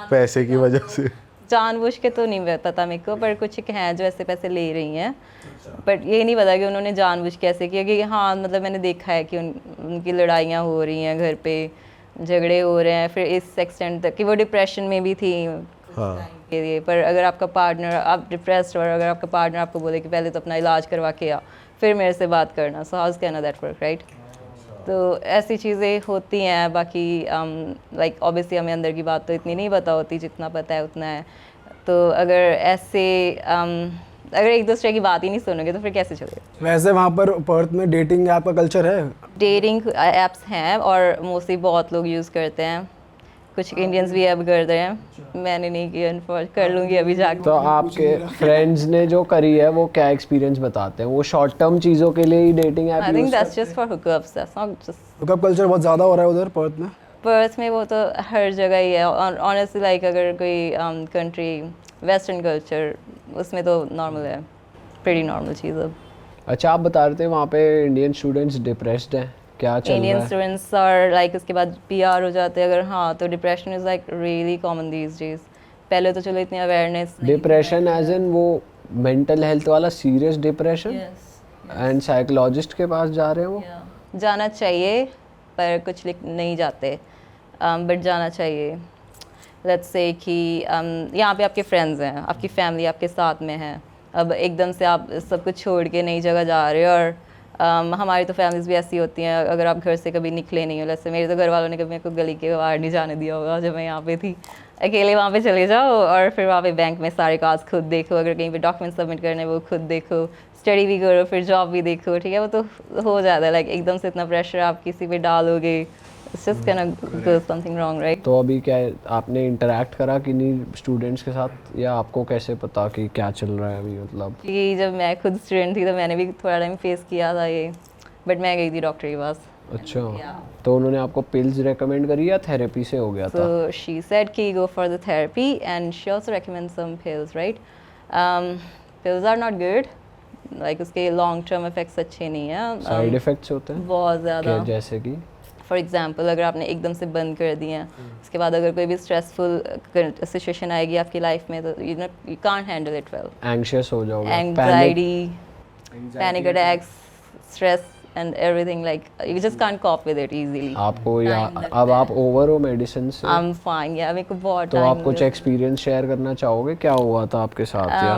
पैसे की वजह से? जानबूझ के तो नहीं पता मेरे को, पर कुछ हैं जो ऐसे पैसे ले रही हैं, बट ये नहीं पता कि उन्होंने जानबूझ के ऐसे किया। कि हाँ मतलब मैंने देखा है कि उनकी लड़ाइयाँ हो रही हैं घर पे, झगड़े हो रहे हैं, फिर इस एक्सटेंट तक कि वो डिप्रेशन में भी थी हाँ। के लिए। पर अगर आपका पार्टनर, आप डिप्रेस्ड और अगर आपका पार्टनर आपको बोले कि पहले तो अपना इलाज करवा के आ फिर मेरे से बात करना, so how's can that work, right? तो ऐसी चीज़ें होती हैं। बाकी लाइक ऑब्वियसली हमें अंदर की बात तो इतनी नहीं पता होती, जितना पता है उतना है। तो अगर ऐसे अगर एक दूसरे की बात ही नहीं सुनोगे तो फिर कैसे चलेगा? वैसे वहाँ पर पर्थ में डेटिंग ऐप का कल्चर है? डेटिंग एप्स हैं और मोस्टली बहुत लोग यूज़ करते हैं, कुछ इंडियंस भी अब कर रहे हैं। मैंने नहीं किया, कर लूँगी अभी जाकर। तो आपके फ्रेंड्स ने जो करी है वो क्या एक्सपीरियंस बताते हैं? वो शॉर्ट टर्म चीज़ों के लिए ही dating app I think use that's just for hookups, that's not just. Hookup culture बहुत ज़्यादा हो रहा है उधर पर्थ में? पर्थ में वो तो हर जगह ही है ऑनेस्टली। लाइक अगर कोई कंट्री वेस्टर्न कल्चर उसमें तो नॉर्मल है, प्रीटी नॉर्मल चीज़ अब। अच्छा, आप बता रहे थे वहाँ पे इंडियन स्टूडेंट्स डिप्रेस्ड हैं, क्या चल रहा इंडियन है? स्टूडेंट्स और लाइक उसके बाद पीआर हो जाते हैं अगर, हाँ तो depression is like really common these days. पहले तो चलो इतनी अवेयरनेस। डिप्रेशन एज इन वो मेंटल हेल्थ वाला सीरियस डिप्रेशन? एंड साइकोलॉजिस्ट के पास जा रहे हैं वो? जाना चाहिए पर कुछ नहीं जाते, बट जाना चाहिए। लेट्स से कि यहाँ पे आपके फ्रेंड्स हैं, आपकी फैमिली आपके साथ में है, अब एकदम से आप सब कुछ छोड़ के नई जगह जा रहे हो। और हमारी तो फैमिलीज़ भी ऐसी होती हैं, अगर आप घर से कभी निकले नहीं हो, जैसे मेरे तो घर वालों ने कभी मेरे को गली के बाहर नहीं जाने दिया होगा जब मैं यहाँ पे थी। अकेले वहाँ पे चले जाओ और फिर वहाँ पे बैंक में सारे काज खुद देखो, अगर कहीं पे डॉक्यूमेंट सबमिट करने वो खुद देखो, स्टडी भी करो, फिर जॉब भी देखो, ठीक है? वो तो हो जाता है। लाइक एकदम से इतना प्रेशर आप किसी पे डालोगे, it's just can go something wrong, right? तो अभी क्या है, आपने इंटरेक्ट करा कि नहीं स्टूडेंट्स के साथ, या आपको कैसे पता कि क्या चल रहा है अभी? मतलब कि जब मैं खुद स्टूडेंट थी तो मैंने भी थोड़ा टाइम फेस किया था ये, बट मैं गई थी डॉक्टर के पास। अच्छा, तो उन्होंने आपको पिल्स रेकमेंड करी या थेरेपी से हो गया था? So she said कि go for the therapy and she also recommends some pills, right? Pills are not good, like उसके long term effects अच्छे नहीं हैं। साइड इफेक्ट्स होते हैं बहुत ज़्यादा। जैसे कि फॉर एग्जाम्पल अगर आपने एकदम से बंद कर दिए हैं, उसके बाद अगर कोई भी स्ट्रेसफुल सिचुएशन आएगी आपकी लाइफ में तो you can't handle it well. Anxious हो जाओगे, Anxiety, panic attacks, stress and everything, like you just can't cope with it easily. आपको या अब आप ओवर हो मेडिसिन से? I'm fine, yeah, मेरे को बहुत तो time आप कुछ एक्सपीरियंस शेयर करना चाहोगे, क्या हुआ था आपके साथ? या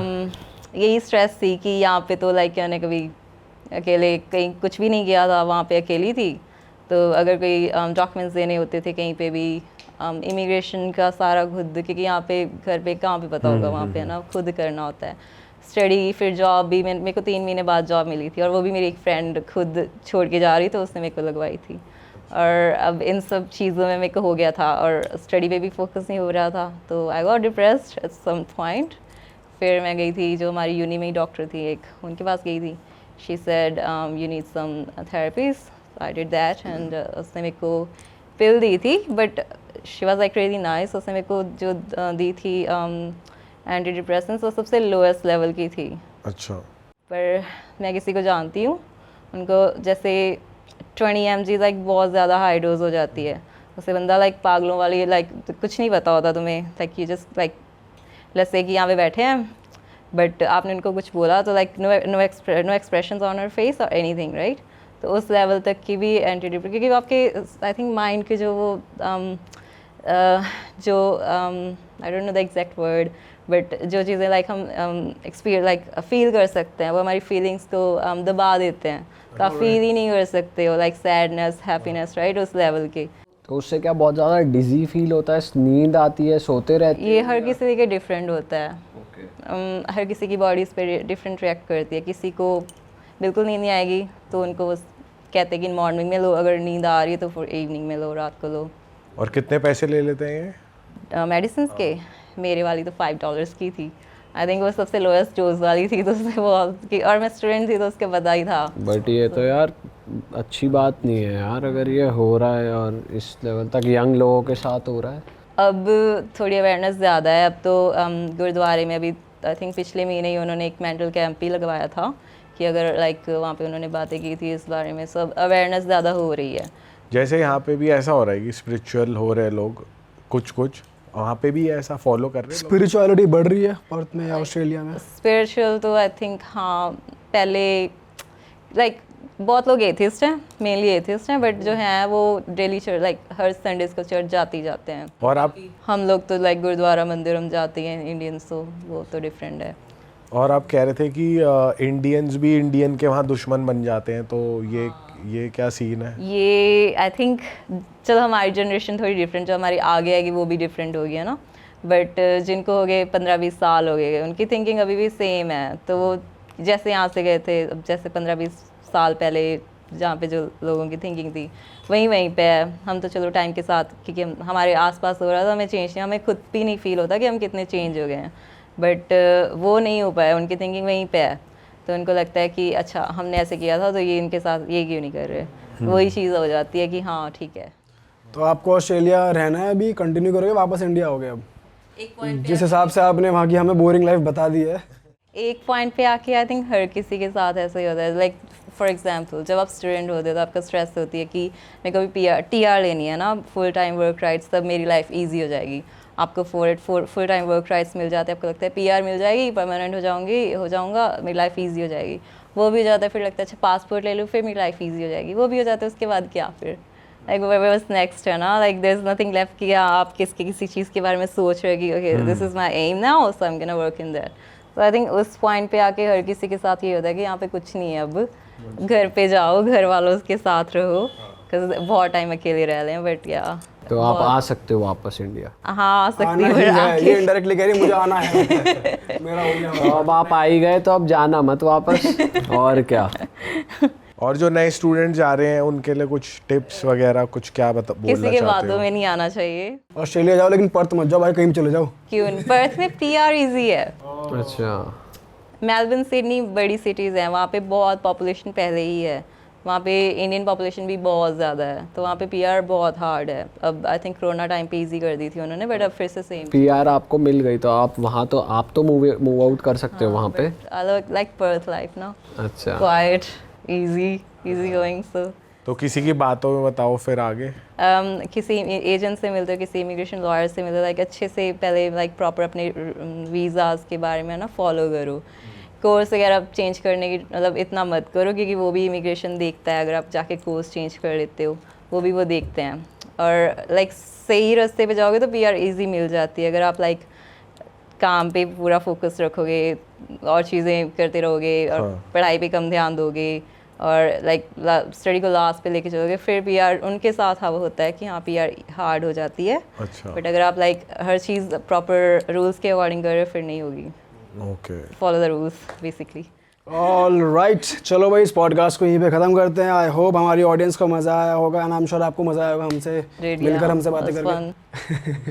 यही स्ट्रेस थी कि यहाँ पे तो लाइक मैंने कभी अकेले कहीं कुछ भी नहीं किया था, वहाँ पे अकेली थी। तो अगर कोई डॉक्यूमेंट्स देने होते थे कहीं पे भी, इमिग्रेशन का सारा खुद, क्योंकि यहाँ पे घर पे कहाँ पे पता होगा, वहाँ पे है ना, खुद करना होता है। स्टडी, फिर जॉब भी, मेरे को 3 महीने बाद जॉब मिली थी और वो भी मेरी एक फ्रेंड खुद छोड़ के जा रही तो उसने मेरे को लगवाई थी। और अब इन सब चीज़ों में मेरे को हो गया था और स्टडी पे भी फोकस नहीं हो रहा था, तो I got depressed at some point. फिर मैं गई थी, जो हमारी यूनी में ही डॉक्टर थी एक, उनके पास गई थी। She said you need some therapies, I did that and उसने मेरे को पिल दी थी, but she was like really nice. उसने मेरे को जो दी थी एंटी डिप्रेसेंट्स, वो सबसे लोएस्ट लेवल की थी। अच्छा। पर मैं किसी को जानती हूँ, उनको जैसे 20 mg लाइक बहुत ज़्यादा हाई डोज हो जाती है, उससे बंदा लाइक पागलों वाली, लाइक कुछ नहीं पता होता तुम्हें, like you just like let's say कि यहाँ पे बैठे हैं बट आपने उनको कुछ बोला तो like no expressions on her face और एनीथिंग, राइट? तो उस लेवल तक की भी एंटी डिप्रेसेंट, क्योंकि आपके आई थिंक माइंड के जो वो जो I don't know the exact word, but जो चीज़ें लाइक हम एक्सपीरियंस लाइक फील कर सकते हैं, वो हमारी फीलिंग्स को दबा देते हैं, तो आप फील ही नहीं कर सकते हो लाइक सैडनेस, हैप्पीनेस, राइट? उस लेवल की। तो उससे क्या बहुत ज़्यादा डिजी फील होता है, नींद आती है, सोते रहते हैं? ये हर किसी के डिफरेंट होता है। हर किसी की बॉडी इस पर डिफरेंट रिएक्ट करती है। किसी को बिल्कुल नींद नहीं आएगी तो उनको कहते हैं कि मॉर्निंग में लो, अगर नींद आ रही है तो फिर इवनिंग में लो, रात को लो। और कितने पैसे ले लेते हैं ये मेडिसिन के? मेरे वाली तो $5 की थी, आई थिंक वो सबसे लोएस्ट डोज वाली थी, तो उससे वो और मैं स्टूडेंट थी तो उसके पता ही था। बट ये तो यार अच्छी बात नहीं है यार, अगर ये हो रहा है और इस लेवल तक यंग लोगों के साथ हो रहा है। अब थोड़ी अवेयरनेस ज़्यादा है, अब तो गुरुद्वारे में अभी आई थिंक पिछले महीने ही उन्होंने एक मेंटल कैंप भी लगवाया था कि अगर लाइक वहाँ पे उन्होंने बातें की थी इस बारे में, सब अवेयरनेस ज़्यादा हो रही है। जैसे यहाँ पे भी ऐसा हो रहा है कि स्पिरिचुअल हो रहे लोग कुछ वहाँ पे भी ऐसा फॉलो कर रहे हैं लोग? स्पिरिचुअलिटी बढ़ रही है पर्थ में या ऑस्ट्रेलिया में? स्पिरिचुअल तो आई थिंक हाँ, पहले लाइक बहुत लोग एथिस्ट हैं, मेनली एथिस्ट हैं, बट जो हैं वो डेली चर्च लाइक हर संडेज को चर्च जाते ही जाते हैं। और आप हम लोग तो लाइक गुरुद्वारा मंदिर हम जाते हैं इंडियंस, तो वो तो डिफरेंट है। और आप कह रहे थे कि इंडियंस भी इंडियन के वहाँ दुश्मन बन जाते हैं, तो ये क्या सीन है? ये आई थिंक चलो हमारी जनरेशन थोड़ी डिफरेंट, जो हमारी आगे आएगी वो भी डिफरेंट होगी, है ना, बट जिनको हो गए 15-20 साल हो गए उनकी थिंकिंग अभी भी सेम है। तो वो जैसे यहाँ से गए थे, अब जैसे 15-20 साल पहले जहाँ पे जो लोगों की थिंकिंग थी वहीं पे है। हम तो चलो टाइम के साथ, क्योंकि हमारे आसपास हो रहा था, हमें चेंज नहीं, हमें खुद भी नहीं फील होता कि हम कितने चेंज हो गए हैं, बट वो नहीं हो पाया, उनकी थिंकिंग वहीं पे है। तो उनको लगता है कि अच्छा हमने ऐसे किया था तो ये इनके साथ ये क्यों नहीं कर रहे, वही चीज़ हो जाती है कि हाँ ठीक है। तो आपको ऑस्ट्रेलिया रहना है, अभी कंटिन्यू करोगे, वापस इंडिया हो गए अब? जिस हिसाब से आपने वहाँ की हमें बोरिंग लाइफ बता दी है। एक पॉइंट पे आके आई थिंक हर किसी के साथ ऐसा ही होता है। लाइक फॉर एग्जांपल जब आप स्टूडेंट होते हो तो आपका स्ट्रेस होती है कि मैं कभी टीआर लेनी है ना, फुल टाइम वर्क राइट्स, तब मेरी लाइफ इजी हो जाएगी। आपको फुल टाइम वर्क राइट्स मिल जाते हैं, आपको लगता है पीआर मिल जाएगी, परमानेंट हो जाऊंगा, मेरी लाइफ इजी हो जाएगी। वो भी हो जाता है, फिर लगता है अच्छा पासपोर्ट ले लूँ, फिर मेरी लाइफ इजी हो जाएगी। वो भी हो जाता है, उसके बाद क्या फिर लाइक बस नेक्स्ट है ना, like there is nothing left कि आप किसी चीज़ के बारे में सोच रहे कि okay this is my aim now so I am gonna work in that. तो आई थिंक उस पॉइंट पे आके हर किसी के साथ ये होता है कि यहाँ पे कुछ नहीं है, अब घर पे जाओ, घर वालों के साथ रहो, बिकॉज बहुत टाइम अकेले रह रहे हैं। बट या तो आप आ सकते हो वापस इंडिया? हाँ आ सकती आना हूँ, ही but है, आके- ये इनडायरेक्टली कह रही मुझे आना है। मेरा हो गया। तो अब आप आ ही गए तो अब जाना मत वापस, और क्या। और जो नए स्टूडेंट जा रहे हैं उनके लिए कुछ टिप्स वगैरह कुछ क्या बोलना किसी के चाहते बातों हो? में नहीं आना चाहिए। ऑस्ट्रेलिया जाओ लेकिन पर्थ मत जाओ भाई, कहीं भी चले जाओ। क्यों? पर्थ में पीआर इजी है। अच्छा, मेलबर्न, सिडनी बड़ी सिटीज़ हैं, वहाँ पे बहुत पॉपुलेशन पहले ही है, वहाँ पे इंडियन पॉपुलेशन भी बहुत ज़्यादा है, तो वहाँ पे पीआर बहुत हार्ड है। अब आई थिंक कोरोना टाइम पे इजी कर दी थी उन्होंने, बट अब फिर से सेम। पीआर आपको मिल गई तो आप वहाँ तो मूव आउट कर सकते हो वहाँ पे? लाइक पर्थ लाइफ ना, अच्छा, क्वाइट, इजी गोइंग। सो तो किसी की बातों में बताओ फिर आगे। किसी एजेंट से मिलते हो, किसी इमिग्रेशन लॉयर से मिलते हो, लाइक अच्छे से पहले लाइक प्रॉपर अपने वीज़ाज़ के बारे में ना फॉलो करो। कोर्स वगैरह चेंज करने की मतलब इतना मत करो, क्योंकि वो भी इमिग्रेशन देखता है, अगर आप जाके कोर्स चेंज कर लेते हो वो भी वो देखते हैं। और लाइक सही रास्ते पे जाओगे तो पीआर इजी मिल जाती है, अगर आप लाइक काम पे पूरा फोकस रखोगे और चीज़ें करते रहोगे और पढ़ाई पे कम ध्यान दोगे और लाइक स्टडी को लास्ट पे लेके चलोगे, फिर पीआर उनके साथ हाँ वो होता है कि हाँ पीआर हार्ड हो जाती है। अच्छा, बट अगर आप लाइक हर चीज़ प्रॉपर रूल्स के अकॉर्डिंग कर रहे हो फिर नहीं होगी। Okay, follow the rules basically. All right, चलो भाई इस पॉडकास्ट को यहीं पे ख़त्म करते हैं। आई होप हमारी ऑडियंस को मज़ा आया होगा एंड आई एम श्योर आपको मज़ा आया होगा हमसे मिलकर, हमसे बातें करके।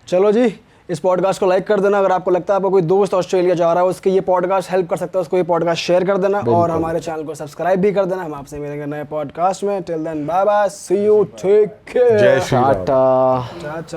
चलो जी, इस पॉडकास्ट को लाइक कर देना। अगर आपको लगता है आपको कोई दोस्त ऑस्ट्रेलिया जा रहा है, उसके ये पॉडकास्ट हेल्प कर सकता है, उसको ये पॉडकास्ट शेयर कर देना और हमारे चैनल को सब्सक्राइब भी कर देना। हम आपसे मिलेंगे नए पॉडकास्ट में। Till then bye bye, see you, take care, जय श्री राम। टाटा। टाटा।